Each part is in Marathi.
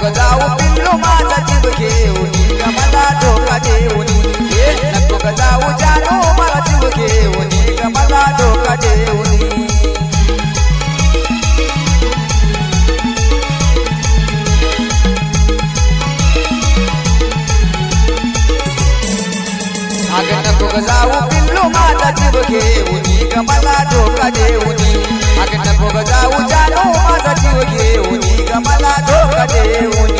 नको जाऊ पिल्लू माझा जीव घेऊन ग मला धोका देऊन नको ग जाऊ जानू मला जीव घेऊन ग मला धोका देऊन अग नको ग जाऊ पिल्लू माझा जीव घेऊन ग मला धोका देऊन अग नको ग जाऊ जानू माझा जीव घेऊन ग मला धोका देऊन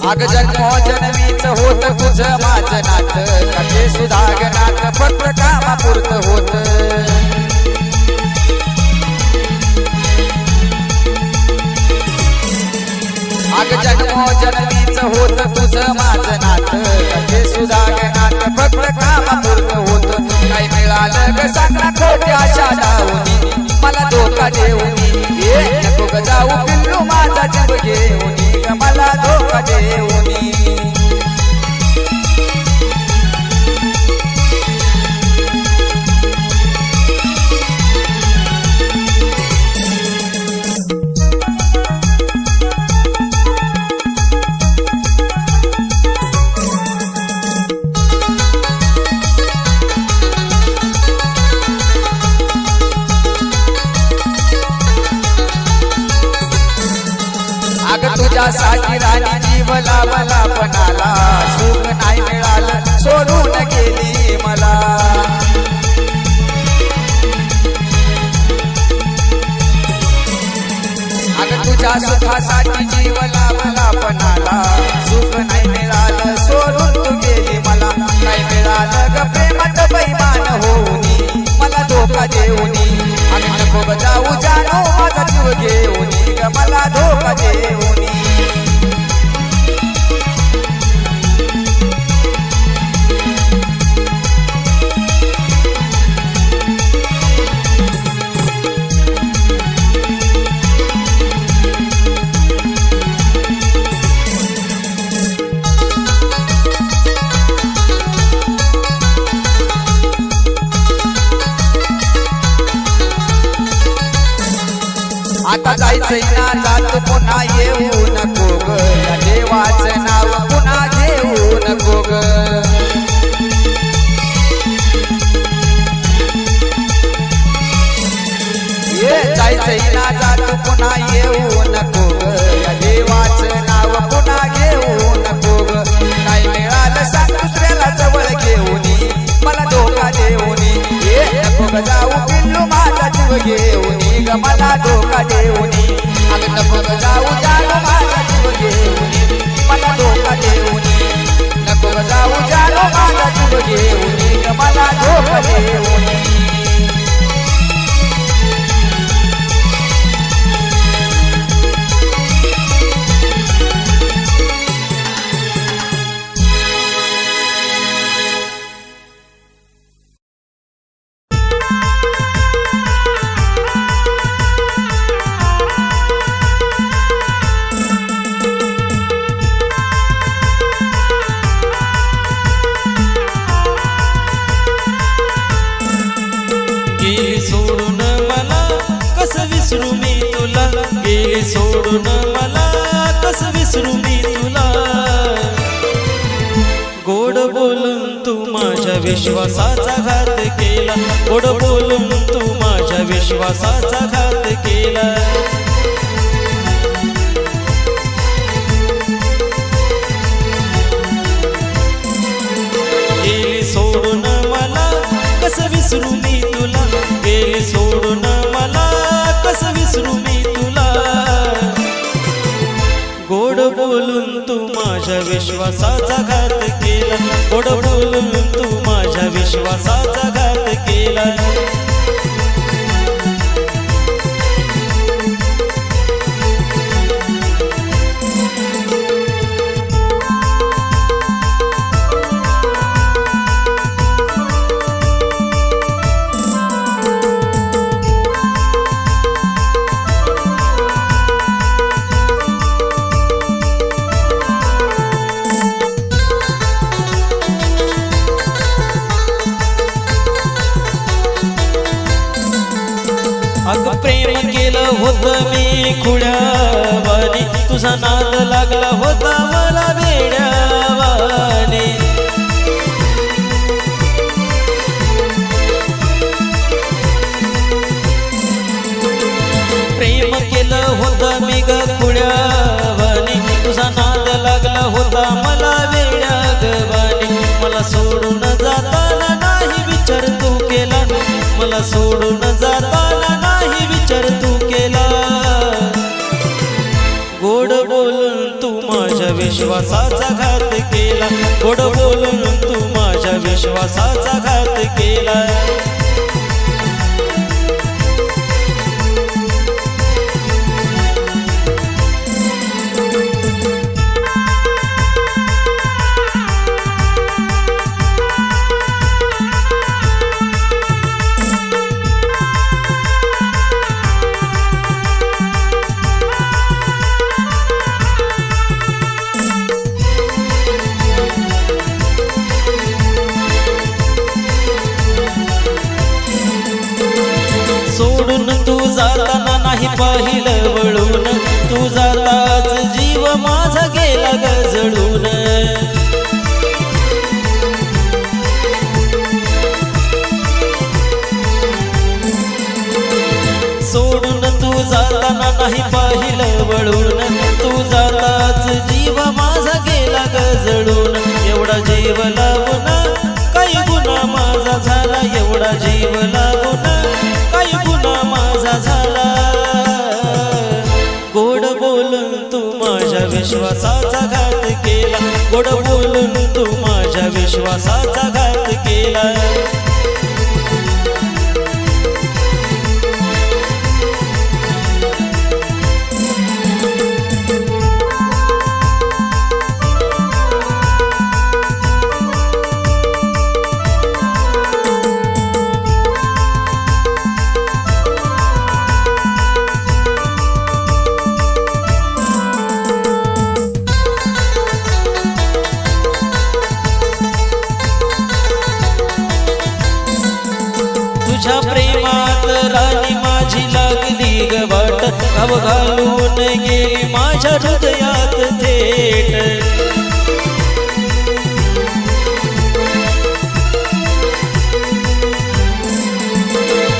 अग जन्मोजन्मीच होत तुझं माझं नात कसे सुधागनात फक्त कामापुरतं होत अग जन्मोजन्मीच होत तुझं माझं नात कसे सुधागनात फक्त कामापुरतं होत काय मिळालं ग सांगा खोट्या शाळावून मला धोका देऊन नको ग जाऊ पिल्लू माझा जीव घेऊन मला धोका देऊन अग तुझ्यासाठी राणी जीव लावला पणाला सुख नाही मिळालं सोडून गेली मला अग तुझ्या सुखासाठी जीव लावला पणाला सुख नाही मिळालं सोडून तू गेली मला काय मिळालं ग प्रेमात बैमान होऊनी मला धोका देऊनी अग नको ग जाऊ जानू माझा जीव घेऊन ग मला धोका देऊनी आता जायचंय ना जात पुन्हा येऊ नको ग या देवाचं नाव पुन्हा घेऊ नको ग जायचंय ना जात पुन्हा येऊ नको ग या देवाचं नाव पुन्हा घेऊ नको ग काय मिळालं सांग दुसऱ्याला जवळ घेऊन मला धोका देऊन नको ग जाऊ पिल्लू माझा जीव घेऊन ग मला धोका देऊन अग नको ग जाऊ जानू माझा जीव घेऊन मला धोका देऊन नको ग जाऊ जानू माझा जीव घेऊन ग मला धोका देऊन सोडून मला कस विसरू मी तुला गोड बोलून तू माझ्या विश्वासाचा घात केला गोड बोलून तू माझ्या विश्वासाचा घात केला गेली सोडून मला कस विसरू मी तुला गेली सोडून मला कस विसरू मी तुला गोड बोलून तू माझ्या विश्वासाचा घात केला गोड बोलून तू माझ्या विश्वासाचा घात केला केलं होतं मी खुळ्यावानी, तुझा नाद लागला होता मला वेड्यावानी. प्रेम केलं होतं मी ग खुळ्यावानी, तुझा नाद लागला होता मला वेड्यावानी. मला सोडून जाताना नाही विचार तू केला, मला सोडून जाताना नाही विचार तू केला. गोड बोलून तू माझ्या विश्वासाचा घात केला, गोड बोलून तू माझ्या विश्वासाचा घात केला. सोडून तू जाताना नाही पाहिलं वळून, तू जाताच जीव माझा गेला गजळून. सोडून तू जाताना नाही पाहिलं वळून, तू जाताच जीव माझा गेला गजळून. एवढा जीव लावून काही गुन्हा माझा झाला, एवढा जीव लावून काही गुन्हा माझा झाला. गोड बोलून तू माझ्या विश्वासाचा घात केला, गोड बोलून तू माझ्या विश्वासाचा घात केला. तुझ्या प्रेमात राणी माझी लागली ग वाट, घाव घालून गेली माझ्या हृदयात थेट.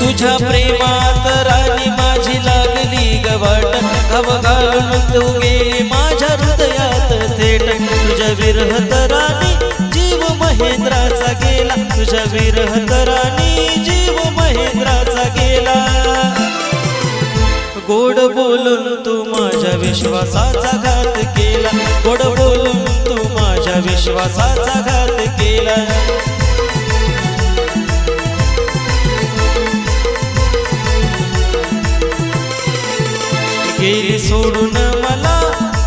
तुझ्या प्रेमात राणी माझी लागली ग वाट, घाव घालून तू गेली माझ्या हृदयात थेट. तुझ्या विरहत राणी जीव महेंद्राचा गेला, तुझ्या विरहत राणी जीव महेंद्राचा गेला. गोड बोलून तू माझ्या विश्वासाचा घात केला, गोड बोलून तू माझ्या विश्वासाचा घात केला. गेली सोडून मला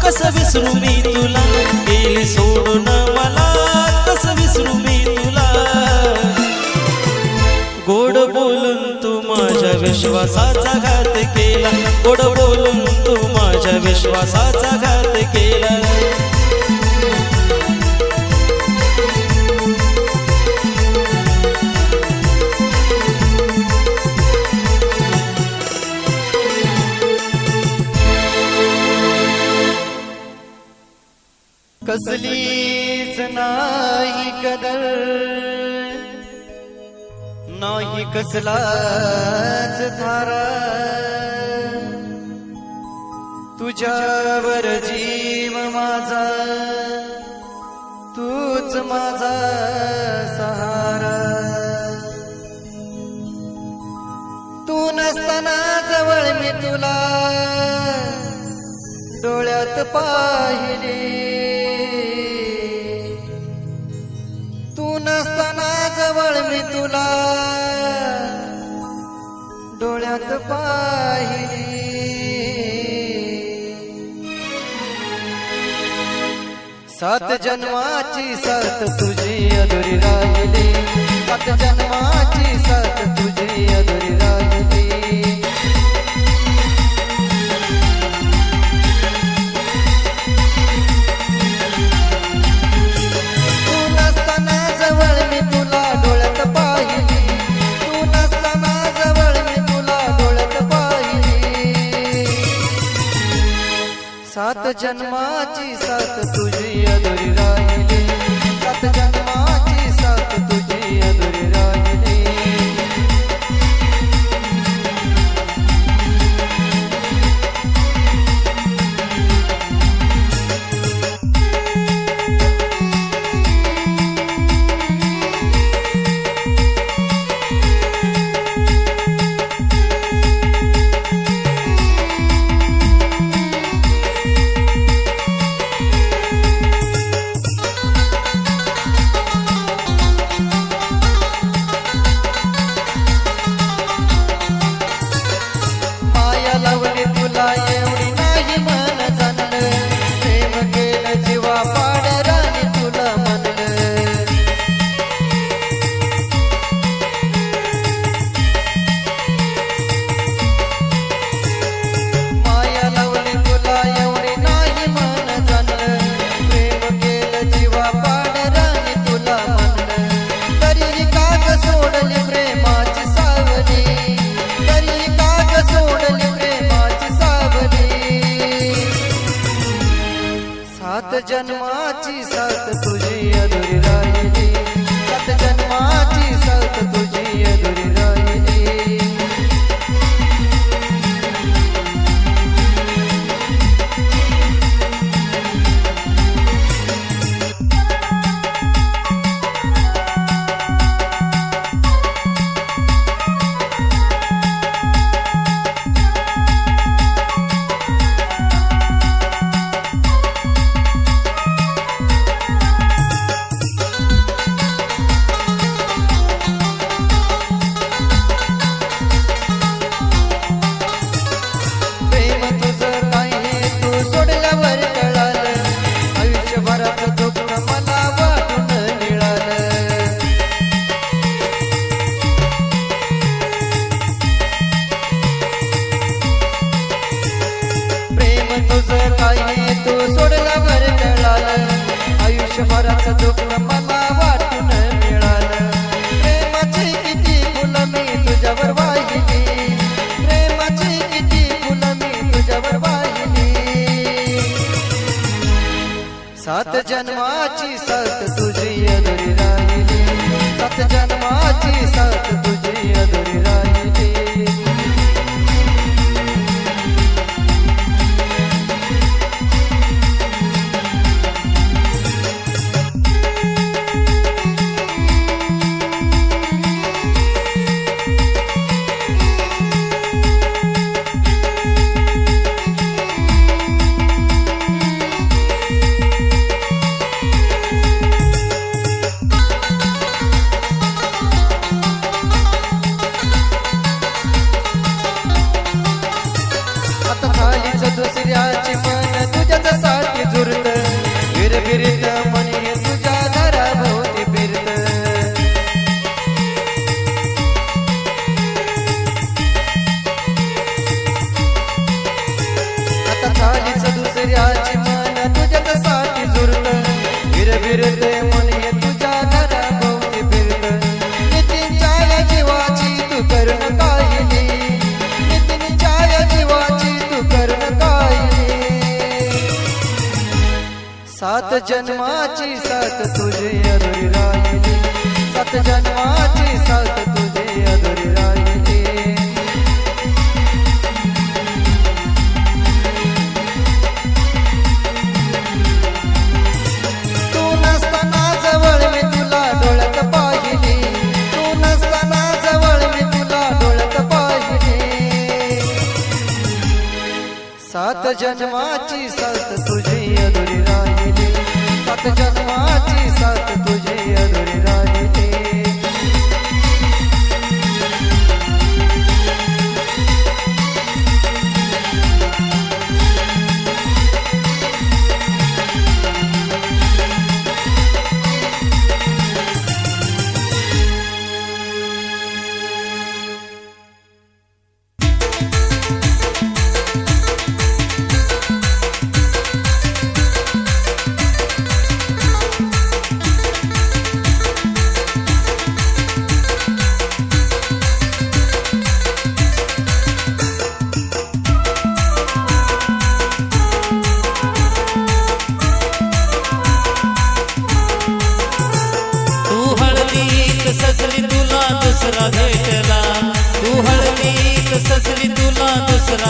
कसं विसरू मी तुला, गेली सोडून मला कसं विसरू मी तुला. गोड बोलून तू माझ्या विश्वासाचा घात केला, गोड बोलून तू माझ्या विश्वासाचा घात केला. कसलीच नाही कदर, नाही कसलाच थारा, तुझ्यावर जीव माझा, तूच माझा सहारा. तू नसताना जवळ मी तुला डोळ्यात पाहिले, तू नसताना जवळ मी तुला डोळ्यात पाहिले. सात जन्माची साथ तुझी अधुरी राहिली, सात जन्माची साथ तुझी अधुरी राहिली. डोळ्यात पाहिली, तू नसताना जवळ मी तुला डोळ्यात पाहिली. सात जन्माची साथ तुझी अधुरी राहिली, सात जन्माची साथ तुझी अधुरी राहिली. सात जन्माची साथ तुझी अधुरी राहिली, सात जन्माची साथ तुझी अधुरी राहिली. तू सोडल्यावर कळालं, आयुष्यभराचं दुःख मला वाटून मिळालं. प्रेमाची किती फुलं मी तुझ्यावर वाहिली, प्रेमाची किती फुलं मी तुझ्यावर वाहिली. सात जन्माची साथ तुझी अधुरी राहिली, सात जन्माची साथ तुझी अधुरी राहिली. दुसऱ्याची मन तुझ्यासाठी जुरत, विरविरीत मनी तुझ्या घराभोवती फिरत. आता चालीच दुसऱ्याची मन तुझ्यासाठी जुरत, विरविरीत मनी तुझ्या घराभोवती फिरत. नितीनच्या या जीवाची तू करून काहिली, नितीनच्या या जीवाची तू करून काहिली. सात जन्माची साथ तुझी अधुरी राहिली, सात जन्माची साथ तुझी अधुरी राहिली. तू नसताना जवळ मी तुला डोळ्यात पाहिली, तू नसताना जवळ मी तुला डोळ्यात पाहिली. सात जन्माची साथ तुझी अधुरी राहिली, सात जन्माची साथ तुझी अधुरी राहिली.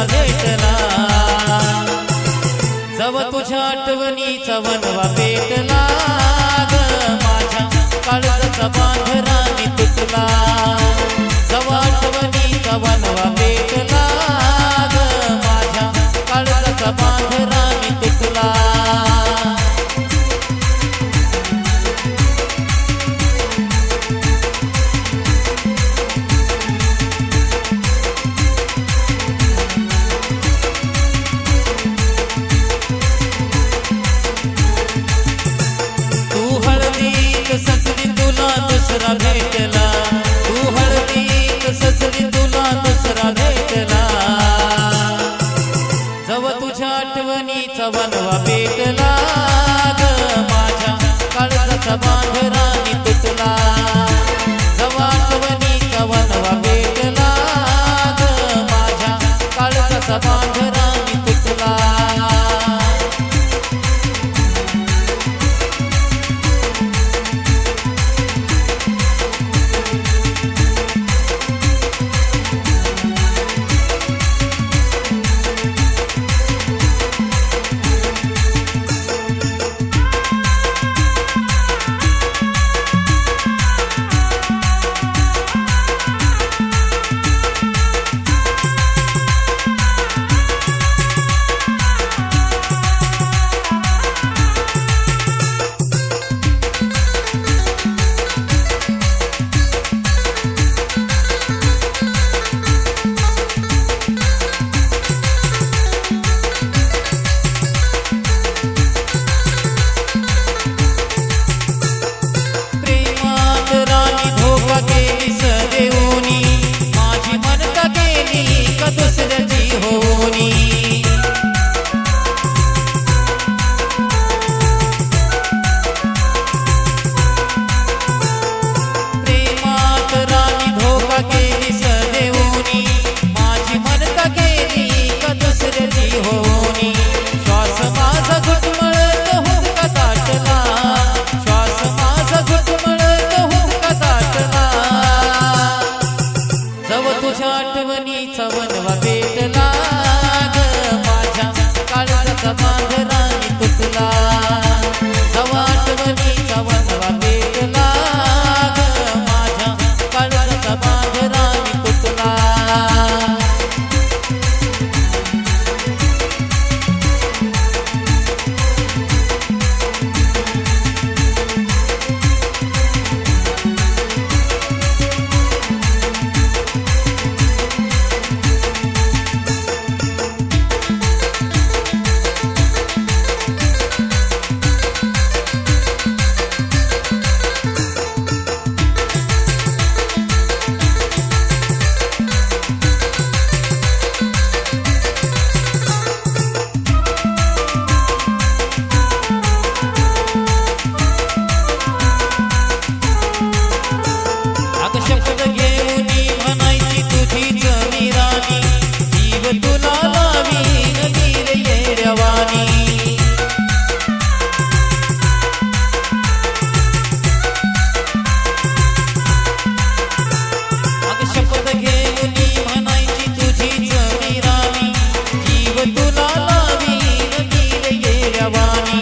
दुसरा भेटला जव तुझ्या आठवणीचा वनवा पेटला ग माझ्या काळजाचा बांधराने तुटला जव आठवणीचा वनवा पेटला ग माझ्या काळजाचा बांधराने तुटला सजली तुला दुसरा भेटला तू हळदीत सजली तुला दुसरा भेटला जव तुझ्या आठवणीचा वनवा पेटला ग माझ्या काळजाचा बांधराने तुटला जव आठवणीचा वनवा पेटला ग माझ्या काळजाचा बांधराने तुटला आठवणीचा वनवा पेटला ग माझ्या काळजाचा बांधराने तुटला जव आठवणीचा वनवा पेटला ग माझ्या काळजाचा बांधराने तुटला शपथ घेऊन म्हणायची तुझीच मी राणी जीव तुला लावीन नीर येड्यावानी शपथ घेऊन म्हणायची तुझीच मी राणी जीव तुला लावीन नीर येड्यावानी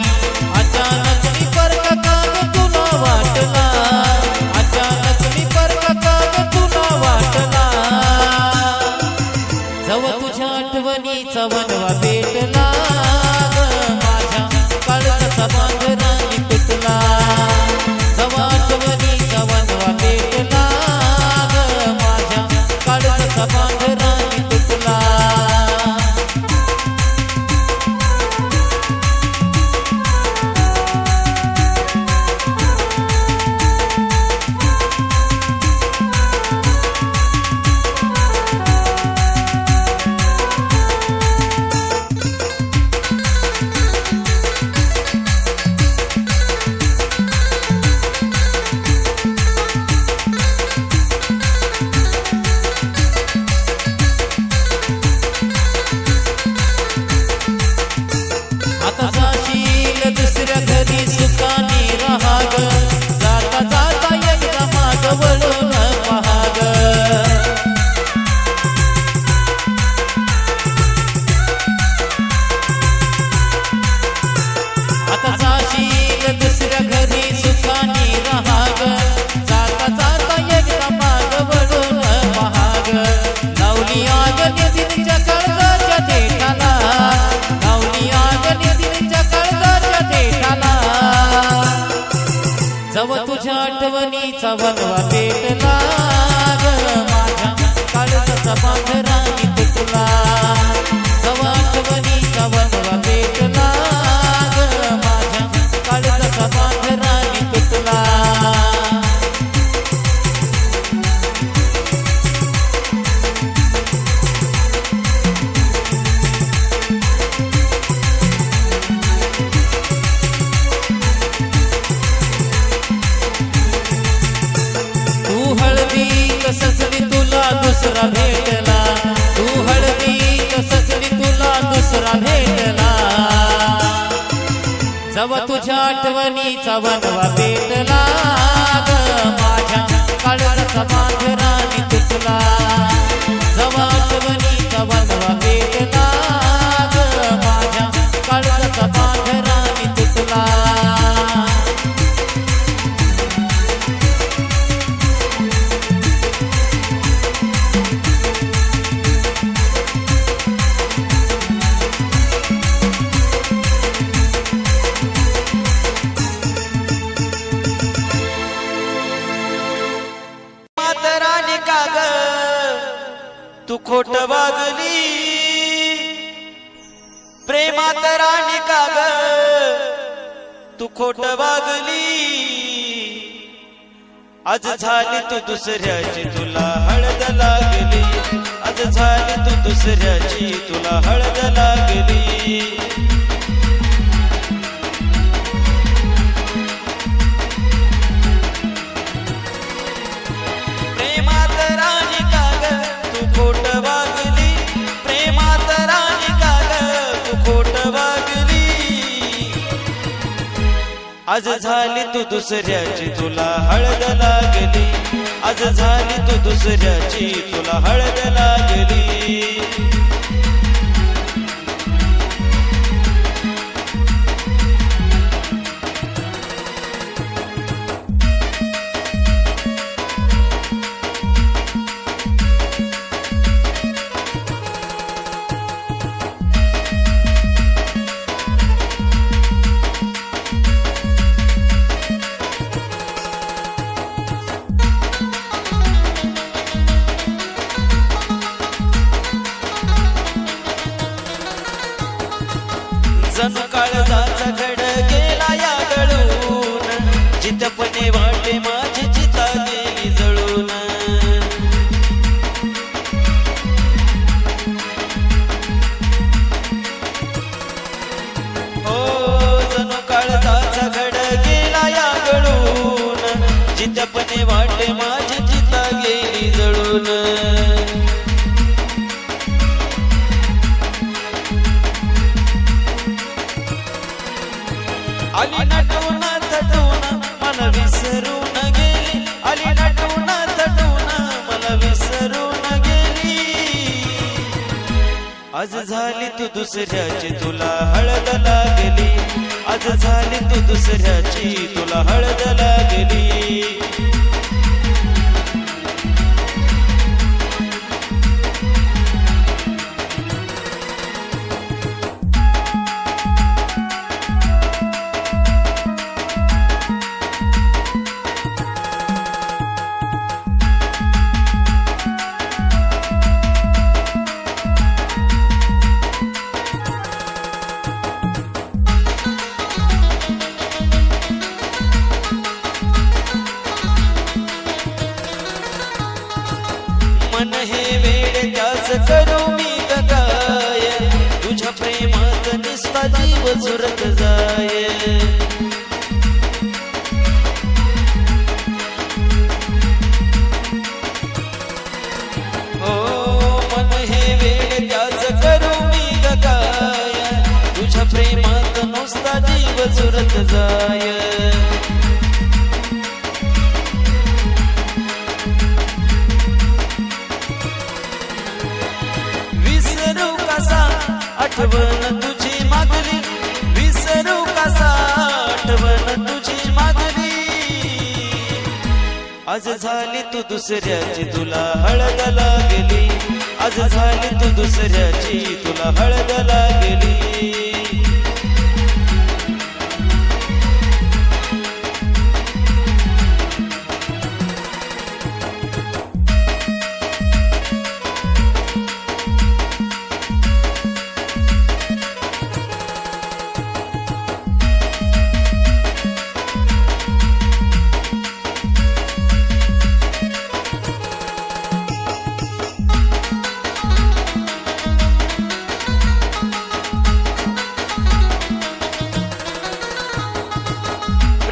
अचानक मी परक काग तुला वाटला अचानक मी तुला वाटला जव तुझ्या आठवणीचा वनवा पेटला ग माझ्या काळजाचा बांधराने तुटला जव आठवणीचा वनवा पेटला ग माझ्या काळजाचा बांधराने तुटला वनवा पेटला ग माझ्या काळजाचा बांधरानी तुटला जवा आठवणीचा वनवा पेटला ग माझ्या काळजाचा बांधरानी तुटला सजली तुला दुसरा भेटला तू हळदीत सजली तुला दुसरा भेटला जवा तुझ्या आठवणीचा वनवा पेटला ग माझ्या काळजाचा बांधरानी तुटला जवा आठवणीचा वनवा पेटला ग माझ्या काळजाचा बांधरानी तुटला तू खोट वागली प्रेमात राणी का ग तू खोट वागली आज झाली तू दुसऱ्याची तुला हळद लागली आज झाली तू दुसऱ्याची तुला हळद लागली प्रेमात राणी का ग तू खोट वागली प्रेमात राणी का ग तू खोट वागली आज झाली तू दुसऱ्याची तुला हळद लागली आज झाली तू दुसऱ्याची तुला हळद लागली जणू काळजाचा घड गेला या गळून चितपणे वाटे माझी चिता गेली जळून हो जणू काळजाचा घड गेला या गळून चितपणे वाटे माझी चिता गेली जळून आली नटून थटून मला विसरून गेली आली नटून थटून मला विसरून गेली आज झाली तू दुसऱ्याची तुला हळद लागली आज झाली तू दुसऱ्याची तुला हळद लागली मन हे वेळ त्याच करू मी काय तुझ्या प्रेमात निस्ता जीव झुरत जाय हो मन हे वेळ त्याच करू मी काय तुझ्या प्रेमात नुसता जीव झुरत जाय आठवण तुझी मागली विसरू कसा आठवण तुझी मागली आज झाली तू दुसऱ्याची तुला हळद लागली आज झाली तू दुसऱ्याची तुला हळद लागली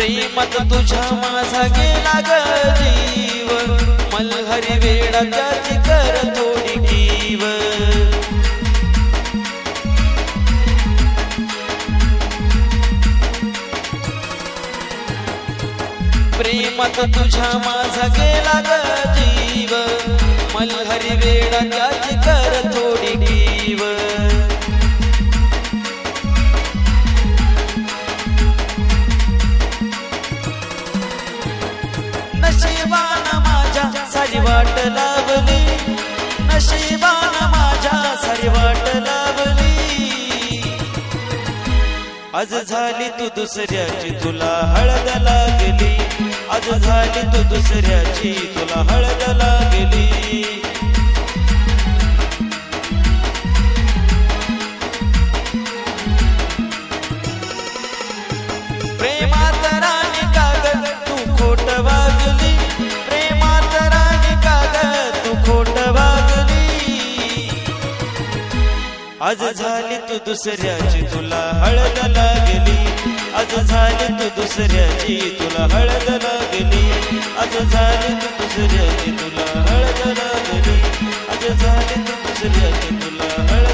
प्रेमात तुझ्या माझा गेला ग जीव मल्हारी वेडा त्याची कर थोडी कीव प्रेमात तुझ्या माझा गेला ग जीव मल्हारी वेडा त्याची कर थोडी कीव नशिबान माझ्या सारी वाट लावली नशिबान माझ्या सारी वाट लावली आज झाली तू दुसऱ्याची तुला हळद लागली आज झाली तू दुसऱ्याची तुला हळद लागली प्रेमात राणी कागद तू खोट वागली प्रेमात राणी कागद तू खोट वागली आज झाली तू दुसऱ्याची तुला हळद लागली आज झाली तू दुसऱ्याची तुला हळद लागली आज झाली तू दुसऱ्याची तुला हळद लागली आज झाली तू दुसऱ्याची तुला हळद